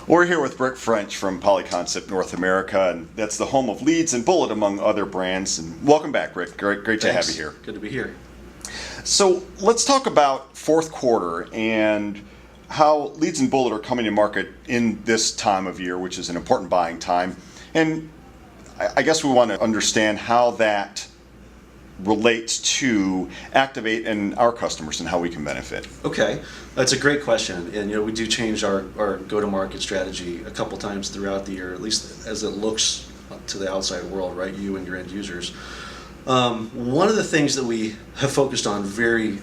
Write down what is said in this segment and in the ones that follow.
We're here with Rick French from Polyconcept North America, and that's the home of Leeds and Bullet, among other brands. And welcome back, Rick. Great to have you here. Good to be here. So let's talk about fourth quarter and how Leeds and Bullet are coming to market in this time of year, which is an important buying time. And I guess we want to understand how that relates to Activate and our customers and how we can benefit. Okay, that's a great question. And we do change our go-to-market strategy a couple times throughout the year, at least as it looks to the outside world, right? You and your end users. One of the things that we have focused on in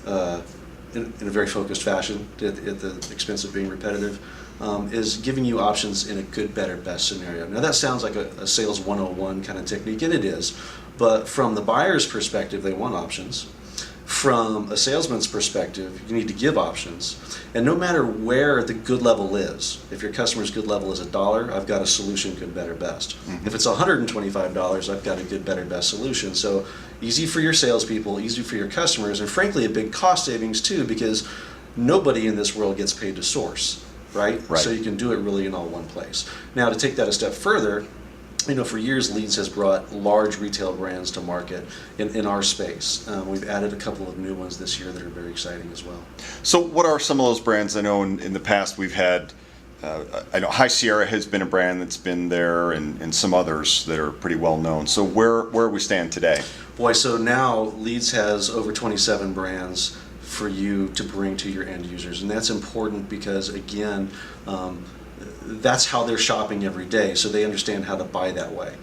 a very focused fashion, at the expense of being repetitive, is giving you options in a good, better, best scenario. Now that sounds like a sales 101 kind of technique, and it is, but from the buyer's perspective, they want options. From a salesman's perspective, you need to give options. And no matter where the good level is, if your customer's good level is $1, I've got a solution, good, better, best. Mm-hmm. If it's $125, I've got a good, better, best solution. So easy for your salespeople, easy for your customers, and frankly a big cost savings too, because nobody in this world gets paid to source, right? So you can do it really in all one place. Now to take that a step further, for years Leeds has brought large retail brands to market in our space. We've added a couple of new ones this year that are very exciting as well. So what are some of those brands? I know in the past we've had, I know High Sierra has been a brand that's been there, and some others that are pretty well known. So where we stand today? Boy, so now Leeds has over 27 brands for you to bring to your end users, and that's important because again, that's how they're shopping every day, so they understand how to buy that way.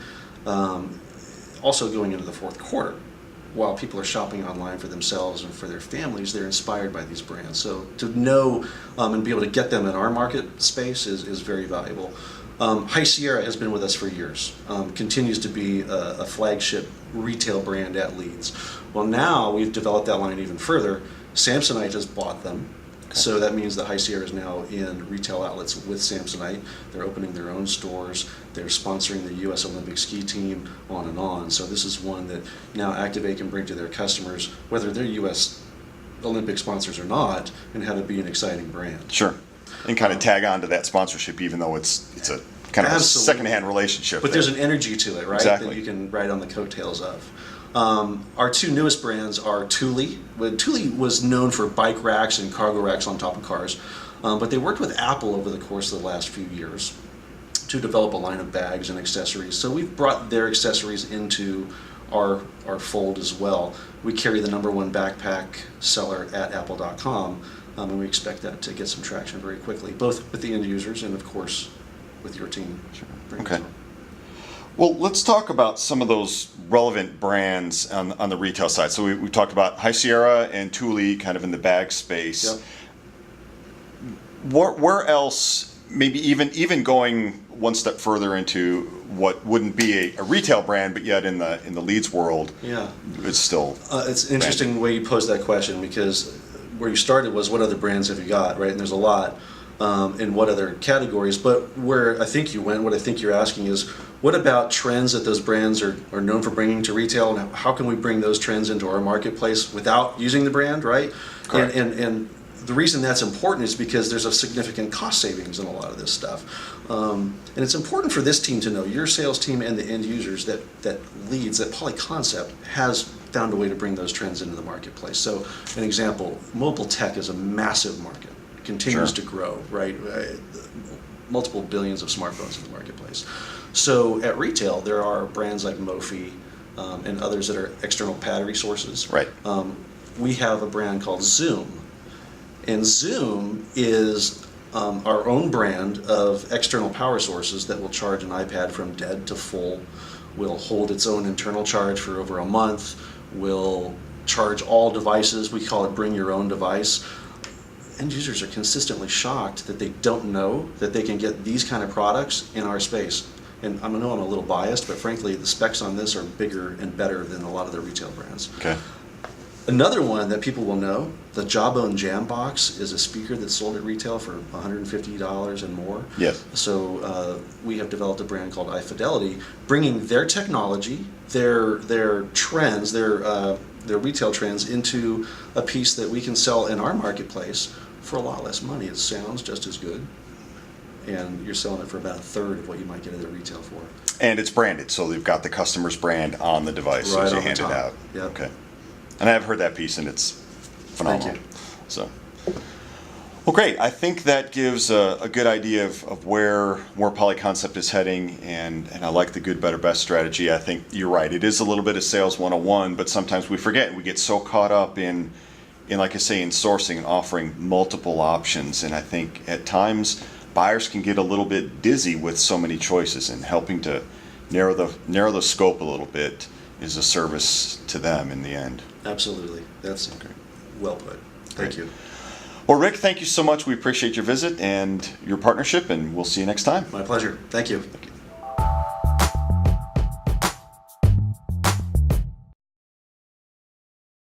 Also going into the fourth quarter, while people are shopping online for themselves and for their families, they're inspired by these brands. So to know and be able to get them in our market space is very valuable. High Sierra has been with us for years, continues to be a flagship retail brand at Leeds. Well, now we've developed that line even further. Samsonite has bought them. So that means that High Sierra is now in retail outlets with Samsonite. They're opening their own stores. They're sponsoring the U.S. Olympic ski team, on and on. So this is one that now Activate can bring to their customers, whether they're U.S. Olympic sponsors or not, and have it be an exciting brand. Sure. And kind of tag on to that sponsorship, even though it's a kind of a secondhand relationship. But there's an energy to it, right? Exactly. That you can ride on the coattails of. Our two newest brands are Thule. Thule was known for bike racks and cargo racks on top of cars, but they worked with Apple over the course of the last few years to develop a line of bags and accessories. So we've brought their accessories into our fold as well. We carry the #1 backpack seller at apple.com, and we expect that to get some traction very quickly, both with the end users and of course with your team. Sure. Okay. Well, let's talk about some of those relevant brands on the retail side. So we talked about High Sierra and Thule kind of in the bag space. Yep. Where else, maybe even going one step further into what wouldn't be a retail brand, but yet in the Leeds world, it's still it's an interesting way you pose that question, because where you started was what other brands have you got, right? And there's a lot. In what other categories, but where I think you went, what I think you're asking is, what about trends that those brands are known for bringing to retail, and how can we bring those trends into our marketplace without using the brand, right? Correct. And the reason that's important is because there's a significant cost savings in a lot of this stuff. And it's important for this team to know, your sales team and the end users, that Leeds, that Polyconcept has found a way to bring those trends into the marketplace. So an example, mobile tech is a massive market. Continues to grow, right? Multiple billions of smartphones in the marketplace. So at retail, there are brands like Mophie and others that are external battery sources. Right. We have a brand called Zoom, and Zoom is our own brand of external power sources that will charge an iPad from dead to full, will hold its own internal charge for over a month, will charge all devices. We call it bring your own device. End users are consistently shocked that they don't know that they can get these kind of products in our space. And I know I'm a little biased, but frankly, the specs on this are bigger and better than a lot of the retail brands. Okay. Another one that people will know, the Jawbone Jam Box, is a speaker that's sold at retail for $150 and more. Yes. So we have developed a brand called iFidelity, bringing their technology, their trends, their retail trends into a piece that we can sell in our marketplace for a lot less money. It sounds just as good. and you're selling it for about a third of what you might get it at retail for. And it's branded, so they've got the customer's brand on the device Right as you on the hand it top. out. Yep. Okay. And I've heard that piece, and it's phenomenal. Thank you. So, well, great. I think that gives a good idea of where Polyconcept is heading, and I like the good, better, best strategy. I think you're right. It is a little bit of sales 101, but sometimes we forget. We get so caught up in like I say, in sourcing and offering multiple options. And I think at times buyers can get a little bit dizzy with so many choices, and helping to narrow the scope a little bit is a service to them in the end. Absolutely. That's well put. Thank you. Well, Rick, thank you so much. We appreciate your visit and your partnership, and we'll see you next time. My pleasure. Thank you. Thank you.